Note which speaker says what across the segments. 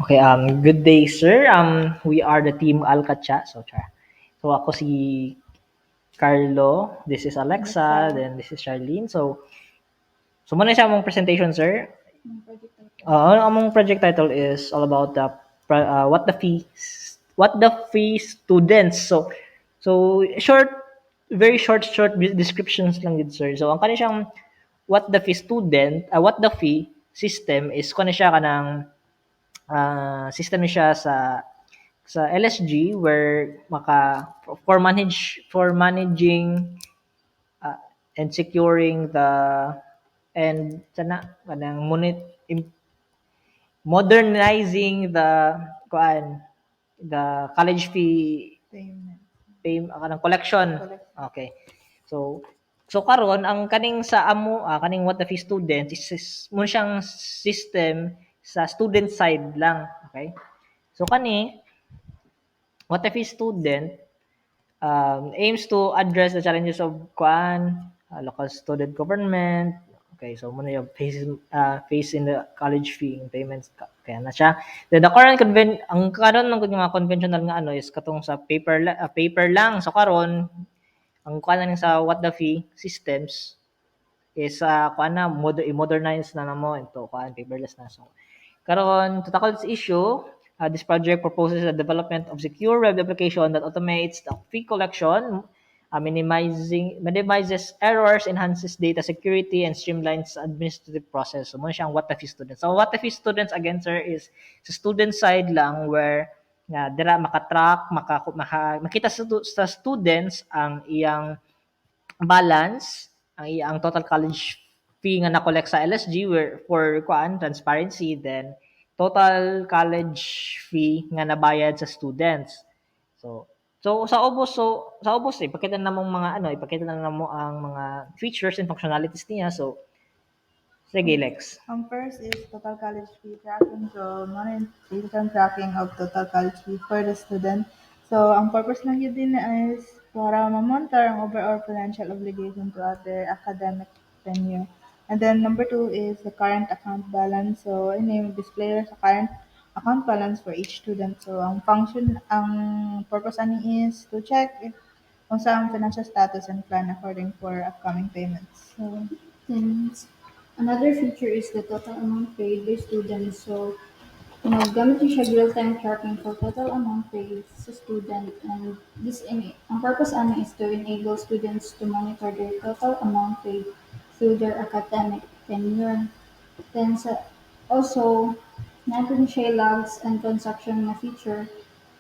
Speaker 1: Okay, good day, sir. We are the team Alcacha. So ako si Carlo, this is Alexa, then this is Charlene. So muna siya among presentation, sir. Among project title is all about the what the fee students. So short, very short descriptions lang yun, sir. So ang kani siyang what the fee system is kani siya kanang system siya sa LSG where for managing uh, and securing the and sana kanang modernizing the college fee kanang collection. Okay. So karon ang kaning sa kaning what the fee student is mo siyang system sa student side lang, okay? So kani what if a student aims to address the challenges of local student government. Okay, so muna yung face in the college fee payments kaya na siya. Then the current ang karon ng mga conventional nga ano is katong sa paper lang. So karon ang kuan sa what the fee systems is i-modernize na namo into paperless na. So karon to tackle this issue, this project proposes the development of secure web application that automates the fee collection, minimizes errors, enhances data security, and streamlines the administrative process. So, muna siyang what the fee students. So, what the fee students, again, sir, is sa student side lang where dira makatrack, makita sa students ang iyang balance, ang total college fee nga na-collect sa LSG where for transparency, then total college fee nga nabayad sa students. Sa ubos ipakita na mong ipakita na mo ang mga features and functionalities niya. So sige, Lex.
Speaker 2: First is total college fee tracking. So, monetization tracking of total college fee for the student. So, ang purpose lang yun din is para ma-monitor ang overall financial obligation to other academic tenure. And then, number 2 is the current account balance. So, display sa current account balance for each student. So, ang purpose ani is to check if kung saan ang financial status and plan according for upcoming payments.
Speaker 3: So, then another feature is the total amount paid by students. So, gamit siya real-time tracking for total amount paid sa student, and ang purpose is to enable students to monitor their total amount paid through their academic tenure. Then also, natin siya logs and transaction na feature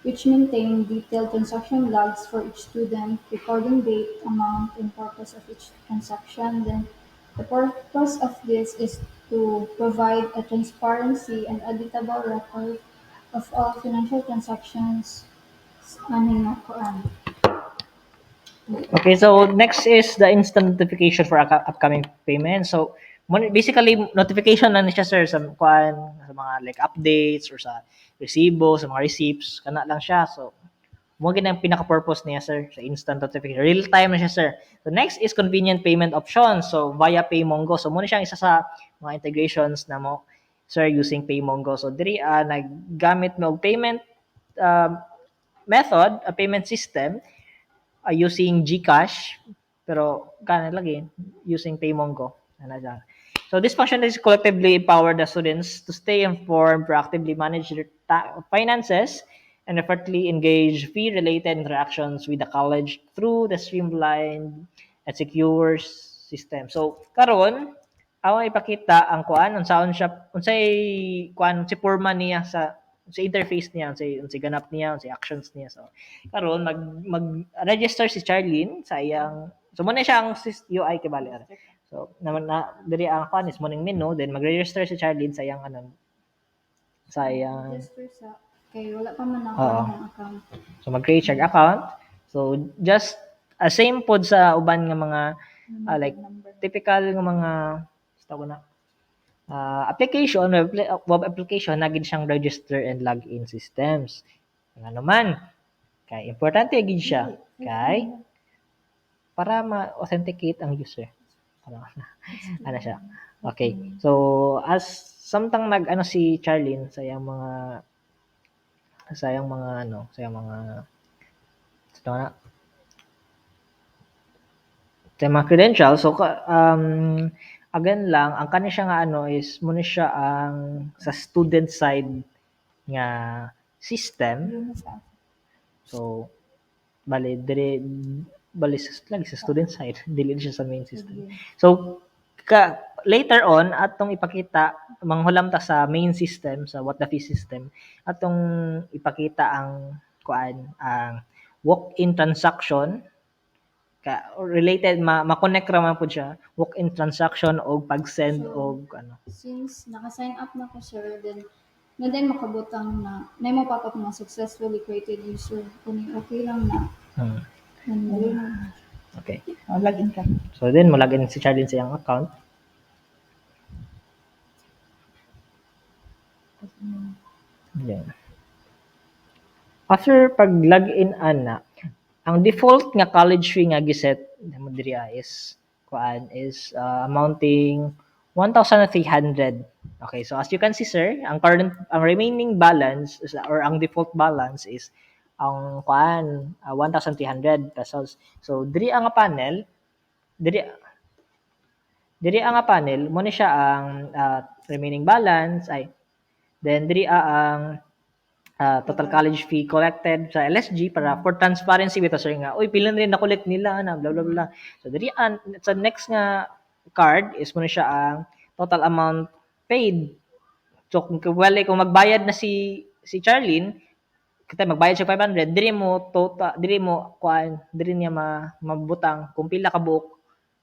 Speaker 3: which maintain detailed transaction logs for each student, recording date, amount, and purpose of each transaction. Then the purpose of this is to provide a transparency and auditable record of all financial transactions.
Speaker 1: Okay, so next is the instant notification for upcoming payments. So basically notification na siya, sir, sa sa mga like updates or sa resibo, sa mga receipts, kana lang siya. So mo ang pinaka-purpose niya, sir, sa instant notification. Real time na siya, sir. So next is convenient payment options. So via PayMongo. So muna siyang isa sa mga integrations na mo, sir, using PayMongo. So diri naggamit mo og payment method, a payment system using GCash, pero lagi using PayMongo. So this function is collectively empower the students to stay informed, proactively manage their finances, and effortlessly engage fee-related interactions with the college through the streamlined and secure system. So karon ako ipakita ang si porma niya sa interface niya, sa ganap niya, sa actions niya. So karon mag-register si Charlene sa iyang muna siya ang UI kay bali. So naman diri ang is morning menu, then mag-register si Charlene sa iyang sa iyang
Speaker 3: register sa kay wala pa man ako ng account.
Speaker 1: So mag-create siya account. So just same pod sa uban nga mga like typical nga mga application, web application na gid siyang register and login systems. Nga naman, kay importante gid siya kay para ma-authenticate ang user. Ano siya? Okay. So as samtang si Charlene sa iyang mga sayang mga ano, sayang mga ito na, sayang mga credentials. So again lang ang kani siya nga ano is muna siya ang sa student side nga system.
Speaker 2: Yun na sa
Speaker 1: So bali dire bali sa lagi sa student side, dili siya sa main system. So later on atong ipakita manghulam ta sa main system sa what the fee system atong ipakita ang kuan ang walk-in transaction related ma-connect ra man pud siya walk-in transaction o pag-send
Speaker 3: So,
Speaker 1: og ano.
Speaker 3: Since naka-sign up na ko, sir, then na din makabutang na may mo pop up na successfully created user. Kung okay lang na.
Speaker 1: Hmm.
Speaker 3: Then,
Speaker 1: Okay.
Speaker 2: login ka.
Speaker 1: So then mo login si Charlene sa iyang account. Yan. After pag login ana, ang default nga college fee nga giset mo diri is kuan is amounting 1,300. Okay, so as you can see sir, ang remaining balance or ang default balance is ang kuan 1,300 pesos. So diri ang panel, diri diri ang panel mo ni siya ang remaining balance ay then diri ang total college fee collected sa LSG para for transparency bitaw sir nga uy pila rin na collect nila na blah blah blah. So diri sa next nga card is mo siya ang total amount paid. So kung magbayad na si Charlene kita magbayad siya 500 diri mo kuan diri niya mabutang kung pila ka buok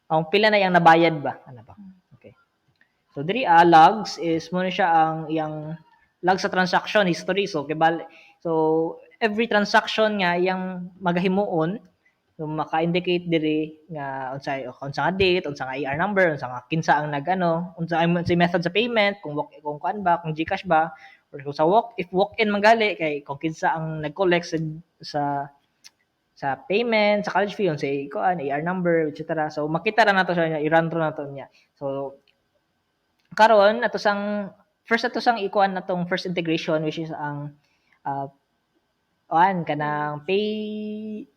Speaker 1: kung pila na yang nabayad ba ano ba. Okay. So diri logs is mo siya ang iyang log sa transaction history. So every transaction nga yang magahimuon so maka-indicate diri nga unsa nga date, unsa nga AR number, unsa nga kinsa ang nagano, unsa ang method sa payment, kung kuan ba, kung GCash ba, or kung sa if walk-in magali kay kung kinsa ang nag-collect sa sa payment, sa college fee, unsa kuan, AR number, etc. So makita ra nato siya, i-run through nato niya. So karon ato sang ikuan natong first integration which is ang kanang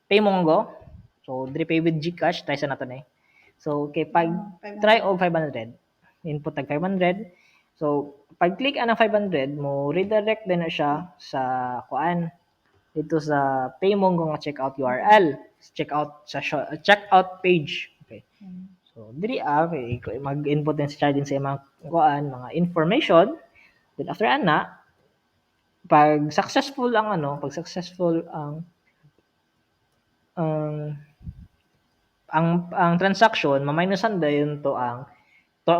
Speaker 1: Paymongo. So diri pay with GCash try sa nato ni. So pag
Speaker 2: 500.
Speaker 1: try og 500. Input tag 500. So pag click ang 500 mo redirect din na siya sa dito sa Paymongo nga checkout URL. Checkout page. Okay. So diri mag-input din si Charlene sa mga mga information. Then after ana pag successful ang ang transaction ma-minusan dayon to ang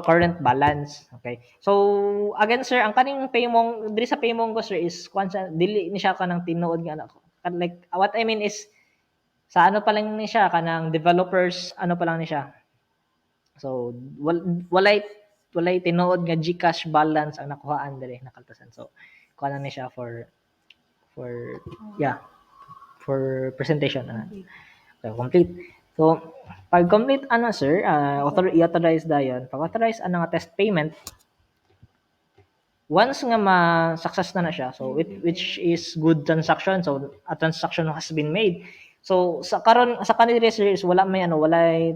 Speaker 1: current balance. Okay. So again sir, ang kaning diri sa Paymong ko sir is dili ni siya kanang tinuod nga anak ko. Like what I mean is sa ano pa lang ni siya kanang developers ano pa lang ni siya. So walay tinuod nga GCash balance ang nakuhaan diri nakaltasan. So kuha na ni siya for for presentation so complete. So pag complete sir, i-authorize dayon. Pag authorize nga test payment once nga ma-success na siya, so which is good transaction, so a transaction has been made. So sa kanila sir is walay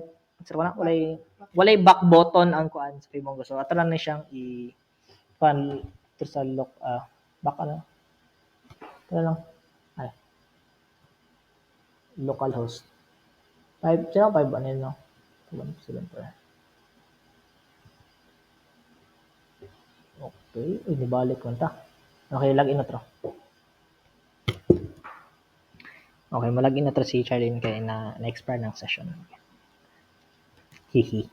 Speaker 1: back button ang kuan sa Paymongo. So ato lang ni siyang to sa back ito lang ay localhost 5 ano yun no 174. Okay, inibalik ko ta. Okay, login na to. Okay, malagin na to si Charlene kay na-expire ng session. Hihi.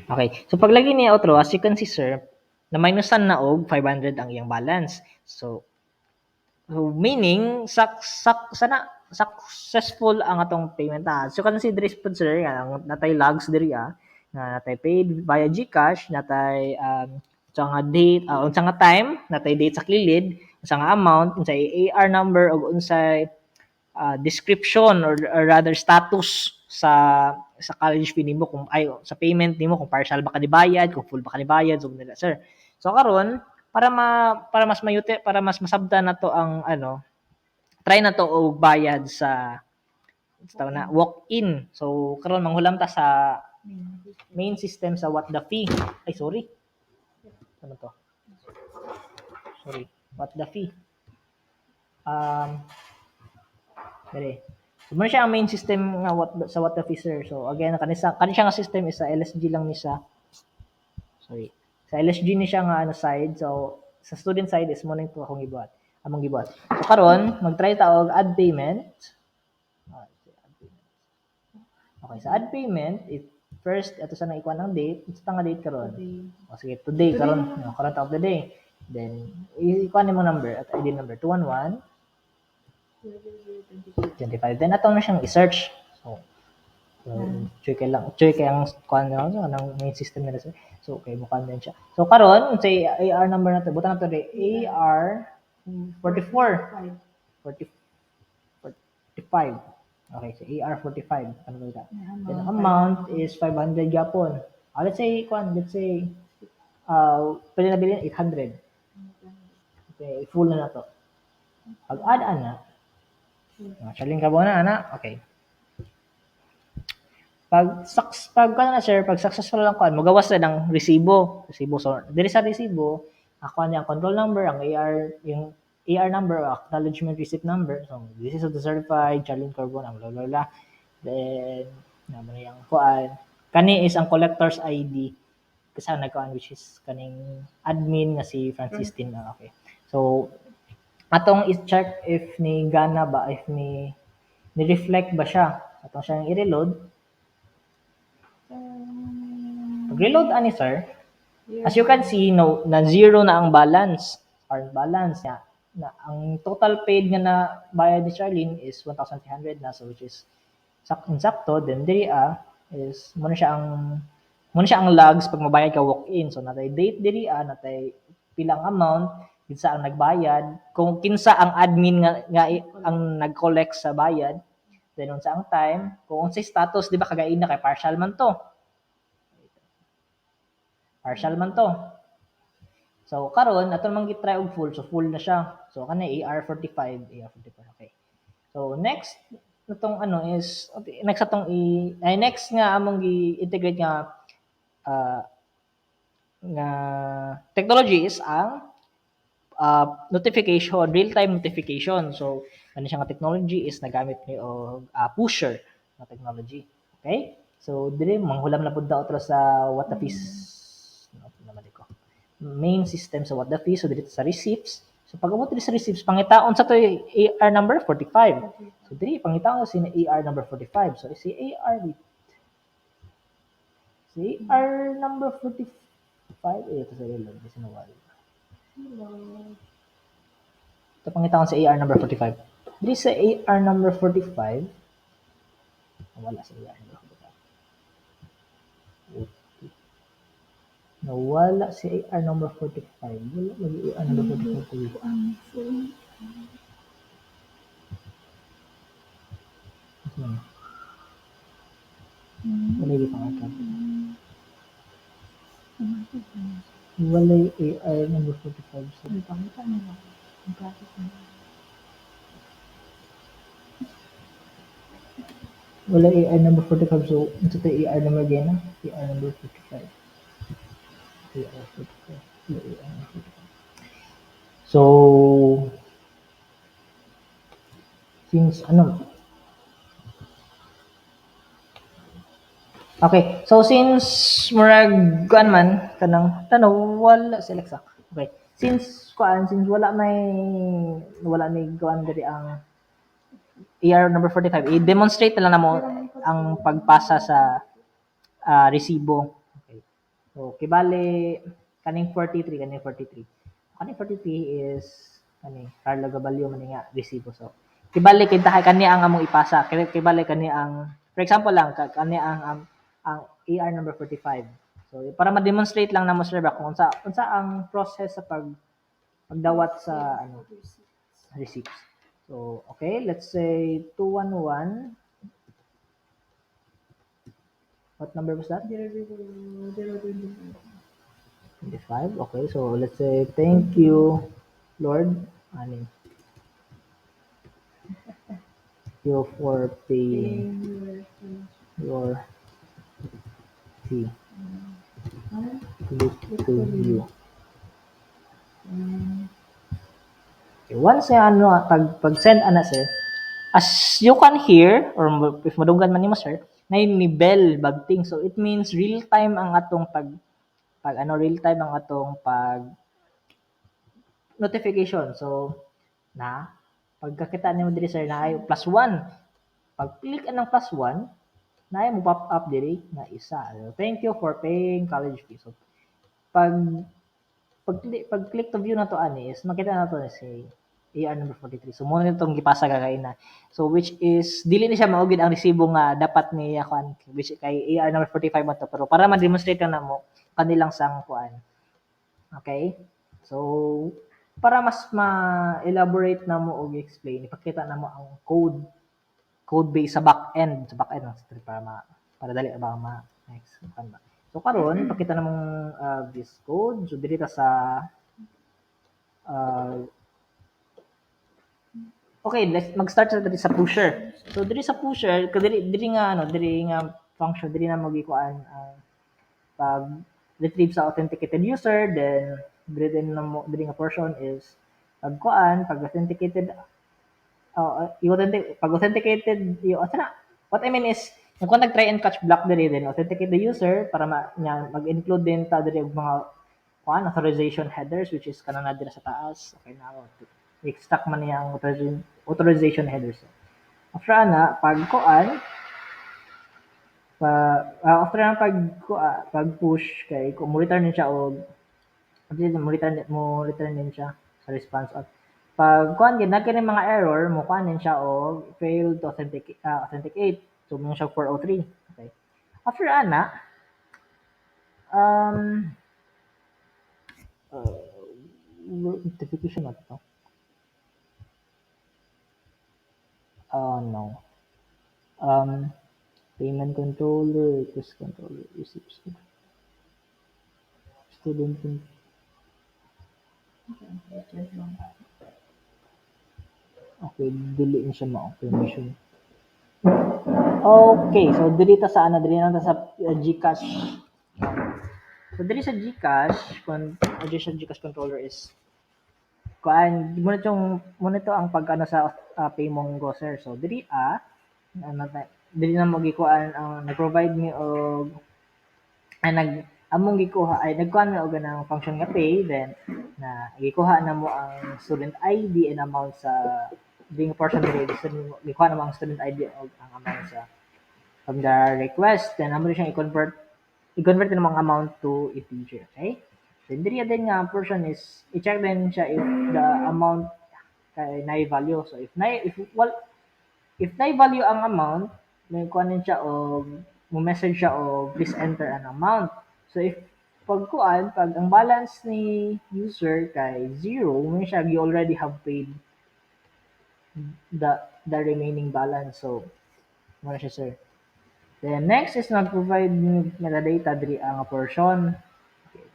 Speaker 1: Okay, so paglagay niya outro, as you can see sir, na minusan na og 500 ang iyang balance. So meaning successful ang atong payment So consider sir nga natay logs diri nga natay paid via GCash, natay unsa nga date, unsa nga time, natay date sa kilid, unsa nga amount, unsay AR number ug unsay description or rather status sa college fee nimo sa payment nimo kung partial ba ka nibayad, kung full ba ka nibayad so nila sir. So karon para mas mayute, para mas masabdan na to ang ano, try na to og bayad sa tawag na walk-in. So karon manghulam ta sa main system sa what the fee. Ay sorry. Ano to? Sorry. What the fee? Dali. So mo siya ang main system nga sa what the fee sir. So again kani siya nga system is sa LSG lang ni sa sorry. Sa LSG ni siya nga ano side. So sa student side is mo ning to akong gibuhat. Among gibuhat. So karon mag-try ta og add payment. Okay, sa add payment, first ito sa nang ikuan ng date, ito nga date karon. O sige, today karon, karon ta of the day. Then ikuan nimo number at ID number 211 25. Then ato na siyang i-search. So check ang kuan nyo, ang main system nila sir. So okay, bukan din siya. So karon say AR number nato, butan nato di AR 44 45. Okay, so AR45. Ano ba ito? Then amount is 500 yapon. Let's say, pwede na bilhin 800. Okay, full na to. Pag add ana, sharing ka na ana, okay. Pag successful lang kuan, magawas na ng resibo. So, diri sa resibo, ako ang control number, ang yung AR number, acknowledgement receipt number. So, this is the certified Charlene Carbon, ang blah, blah, blah. Then, naman na yung kuan. Kani is ang collector's ID. Kasi ang nagkuan, which is kaning admin nga si Francistin. Okay. So, atong i-check if ni gana ba, if ni-reflect ba siya. Atong siyang i-reload. Pag-reload ani sir, as you can see, no, na zero na ang balance. Current balance niya. Na ang total paid nga na bayad ni Charlene is 1,300 na, so which is insakto. Then diri is muna siya ang logs pag mabayad ka walk-in. So natay date diri natay pilang amount, kinsa ang nagbayad, kung kinsa ang admin nga ang nag-collect sa bayad, then unsa ang time, kung unsay status, di ba kagain na kay partial man to. So karon ato man gitry og full, so full na siya. So kani AR45, okay. So next natong ano is okay, next atong next nga among gi-integrate nga technology is ang notification, real-time notification. So ano siya nga technology is nagamit ni og pusher na technology. Okay? So dire manghulam na pud daw sa what the fees naman ko. Main system sa what the fee, so dito sa receipts. So pag abot dito sa receipts, pangitaon sa to AR number 45. So dito pangitaon sa AR number 45. So si AR number 45 ito sa reload kasi nawala. Ito pangitaon sa AR number 45. Dito sa AR number 45 wala sa AR number 45. Nawala si AR number 45. Wala lagi AR number 45 ko. Wala yung pangakad. Wala yung AR number 45. Wala AR number 45. So, ito tayo AR number again. AR number 45. So, since okay, so since murag kuan man kanang tanaw wala si Alexa. Okay. Since wala may kuan diri ang AR number 45, i-demonstrate na lang namo ang pagpasa sa resibo. Okay. So, kibali kaning 43. Kaning 43 is Carlo Gabalio man nga resibo. So, kibali kita kani ang among ipasa. Kibali kani ang for example lang kani ang AR number 45. So, para ma-demonstrate lang namo sir kung unsa ang process sa pagdawat sa receipts. So, okay, let's say 211. What number was that?
Speaker 2: 000.
Speaker 1: 25. Okay, so let's say thank you, Lord. Ani, you for paying your fee. Click to view. Okay, once ano, pag send ana sir, as you can hear, or if madugan man nimo sir, na ni bell bagting. So it means real time ang atong real time ang atong pag notification. So na pagkakita nimo diri sir na ay +1. Pag click anang +1, na mo pop up diri na isa. So, thank you for paying college fee. So pag pag click to view na to ani is makita na to si AR number 43. So mo na itong gipasa kagay na. So which is dili ni siya maugid ang resibo nga dapat niya kuan which kay AR number 45 man to pero para ma-demonstrate na mo kanilang sang kuan. Okay? So para mas ma-elaborate na mo og explain, ipakita na mo ang code base sa back end para dali ba next kuan ba. So karon ipakita na mong this code. So diri ta sa okay, let's mag-start sa diri sa pusher. So diri sa pusher, diri nga function diri na magikuan ang pag retrieve sa authenticated user, then diri nga portion is pag authenticated pag authenticated what I mean is kung nag-try and catch block diri then authenticate the user para mag-include din ta diri og mga authorization headers which is kanang dira sa taas. Okay na ako. I-stack man niya ang authorization headers. After ana after na pag push kay kung mo return din siya og mo return din siya sa response at pag kuan gid na kini mga error mo kuan din siya og failed to authenticate so mo siya 403. Okay, after ana um notification na to. No. Payment controller, request controller, receipts, student okay, dili siya ma-permission. Okay, so dili na ta sa GCash. So diri sa GCash, diri sa GCash controller is mo nito ang pagano sa Paymongo sir. So diri dili na mo gikuan ang nag-provide mi og among gikuha ay nagkuhan na og ganang function nga pay then na gikuha na mo ang student ID and amount sa being portion diri gikuha na mo ang student ID og ang amount sa from the request then amo siyang i-convert na mga amount to integer. Okay, then diri din nga portion is i-check din siya if the amount kay na value. So if na value ang amount may kuan din siya og mo message siya og please enter an amount. So if pag ang balance ni user kay 0, may siya you already have paid the remaining balance. So mo siya sir. Then next is mag-provide metadata diri ang portion. Okay.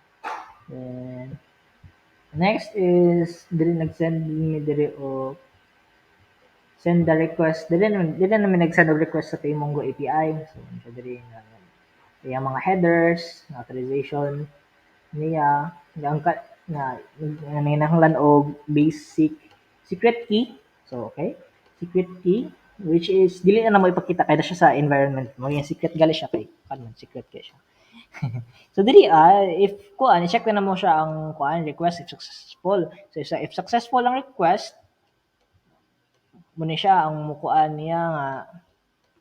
Speaker 1: Then next is diri nag-send mi diri o send the request. Dili namin nag-send og request sa Paymongo API. So siya diri nga yung mga headers, authorization niya, na nanginahanglan og basic secret key. So, okay. Secret key which is dili na mo ipakita kay na siya sa environment mo. Yung secret gali siya kay secret kay siya. So dili if i-check na mo siya ang request if successful. So if successful ang request, mo ni siya ang mukuan niya nga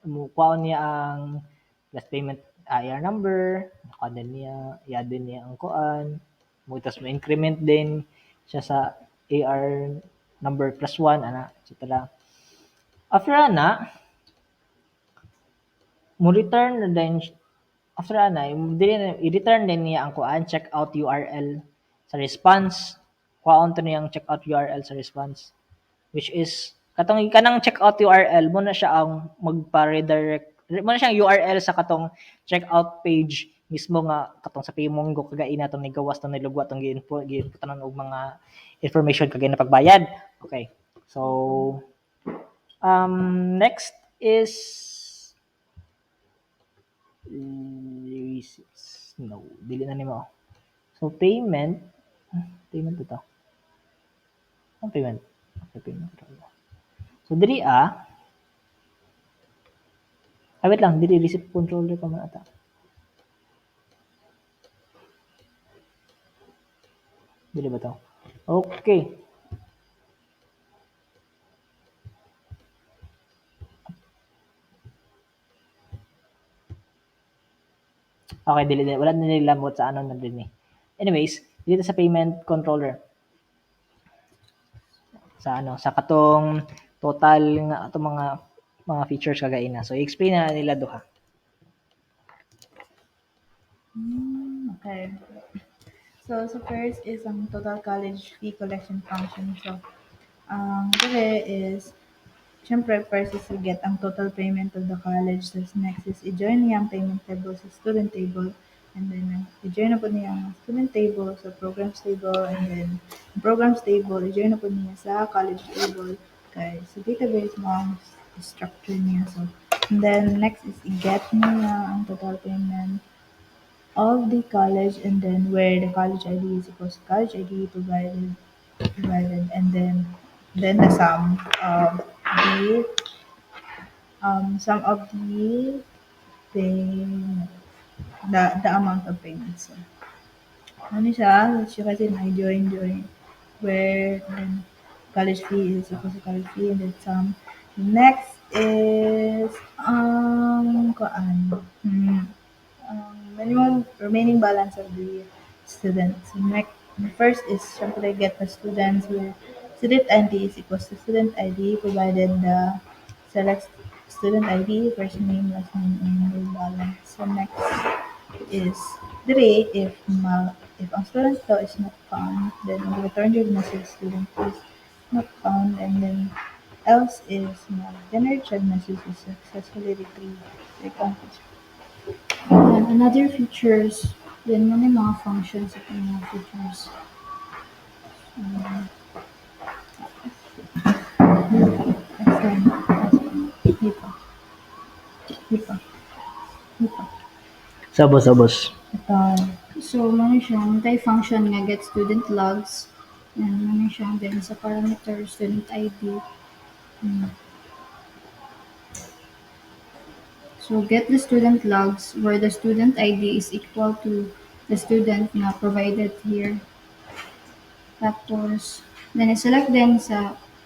Speaker 1: mukuha niya ang last payment IR number, din niya, i-add niya ang kuan, tapos mo increment din siya sa AR number +1, etc. After ana, mo return na din, after ana, i-return din niya ang kuan, checkout URL sa response. Kuhaan to niya ang checkout URL sa response, which is, kanang checkout URL, mo na siya ang magpa-redirect mo na siyang URL sa katong checkout page mismo nga katong sa Paymongo kagay natong nigawas tong nilugwa tong giinputan og mga information kagay na pagbayad. Okay. So next is receipts. No, dili na nimo. So payment ito. Ang payment. Okay, payment. So diri wait lang, dili receipt controller pa man ata. Dili ba to? Okay. Okay, dili wala na nilamot sa ano na din eh. Anyways, dito sa payment controller. Sa ano, sa katong total nga atong mga features kagay na. So i-explain na nila duha.
Speaker 2: Okay. So first is ang total college fee collection function. So, dere is, syempre, first is to get ang total payment of the college. So, next is i-join niya ang payment table sa student table. And then, i-join na po niya ang student table sa programs table. And then, ang programs table, i-join na po niya sa college table. Okay, so database mo ang structure niya. So, and then, next is i-get niya ang total payment of the college, and then where the college ID is equals to college ID provided, and then the sum of the payment, the amount of payments. So, ano siya? Siya kasi na-join, where then college fee is equals to college fee, and then sum. Next is, minimum remaining balance of the students. So next, the first is syempre get the students where student ID is equals to student ID provided the select student ID, first name, last name, and the balance. So next is dire if ang student daw is not found, then return your message student is not found, and then else is generate child message is successfully retrieved.
Speaker 3: And another features, then mo na yung mga functions at yung mga features.
Speaker 1: Sabos.
Speaker 3: So, ano siya, multi-function nga get student logs. And ano siya, then sa parameter, student ID. So, get the student logs where the student ID is equal to the student na provided here. Tapos, then i-select din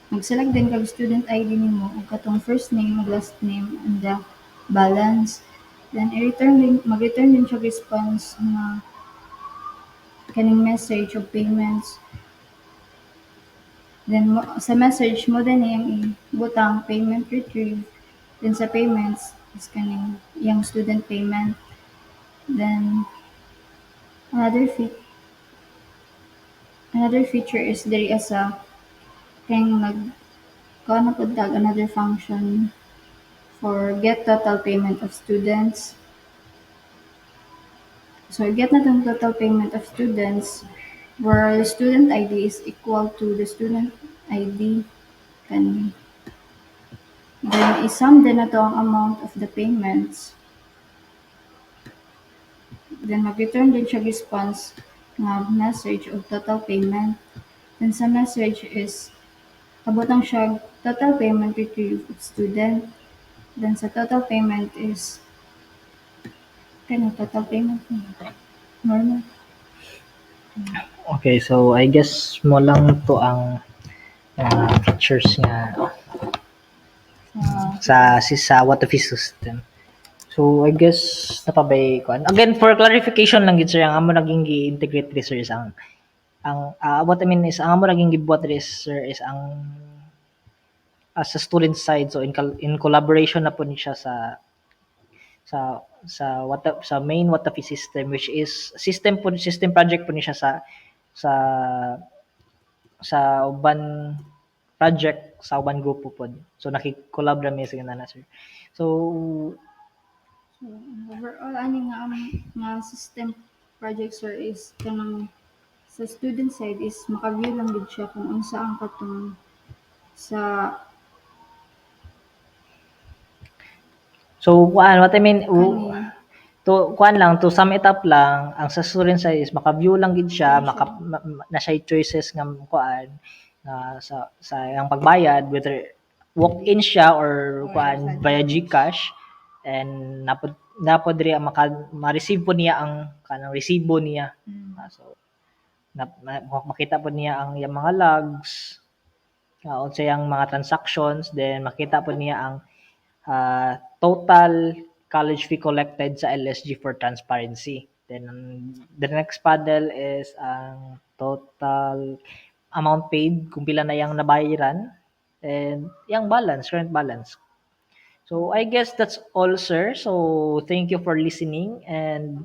Speaker 3: mag-select din kag student ID nimo ug katong first name, last name, and the balance. Then mag-return din siya response na kaning message of payments. Then sa message mo din yung ibutang payment retrieve. Then sa payments is kaning yung student payment. Then another feature is there is a kayong another function for get total payment of students. So get na tong total payment of students where the student ID is equal to the student ID. Then isum din na to ang amount of the payments. Then mag-return din siya response nga message of total payment. Then sa message is kabutang siya total payment retrieved of student. Then sa total payment is total payment normal.
Speaker 1: Okay, so I guess mo lang to ang features nga sa what the system. So I guess napabay ko. Again, for clarification lang gid sir, ang amo naging gi-integrate sir is ang what I mean is ang amo naging gibuhat sir is ang as a student side, so in collaboration na po ni siya sa main Watafi system, which is system project po ni siya sa uban project sa uban grupo po. So naki-collab ra mi sa ganana sir. So
Speaker 3: So, overall, ani nga ang nga system project sir is kanang sa student side is maka-view lang gid siya kung unsa ang katong sa
Speaker 1: So, what I mean,
Speaker 3: kani
Speaker 1: kuan lang, to sum it up lang, ang sa student side is maka-view lang gid siya, na siya choices nga kuan, sa iyang pagbayad, whether walk-in siya or
Speaker 2: Or
Speaker 1: kuan
Speaker 2: sa
Speaker 1: via
Speaker 2: GCash.
Speaker 1: GCash, and napod diri ang ma-receive po niya ang kanang resibo niya. So, makita po niya ang iyang mga logs, unsa yang mga transactions, then makita po niya ang total college fee collected sa LSG for transparency. Then the next paddle is ang total amount paid, kung pila na yang nabayaran, and yung balance, current balance. So I guess that's all, sir. So thank you for listening, and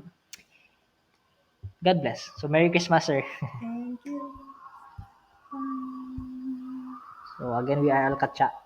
Speaker 1: God bless. So Merry Christmas, sir.
Speaker 2: Thank you.
Speaker 1: So again, we are Alcatcha.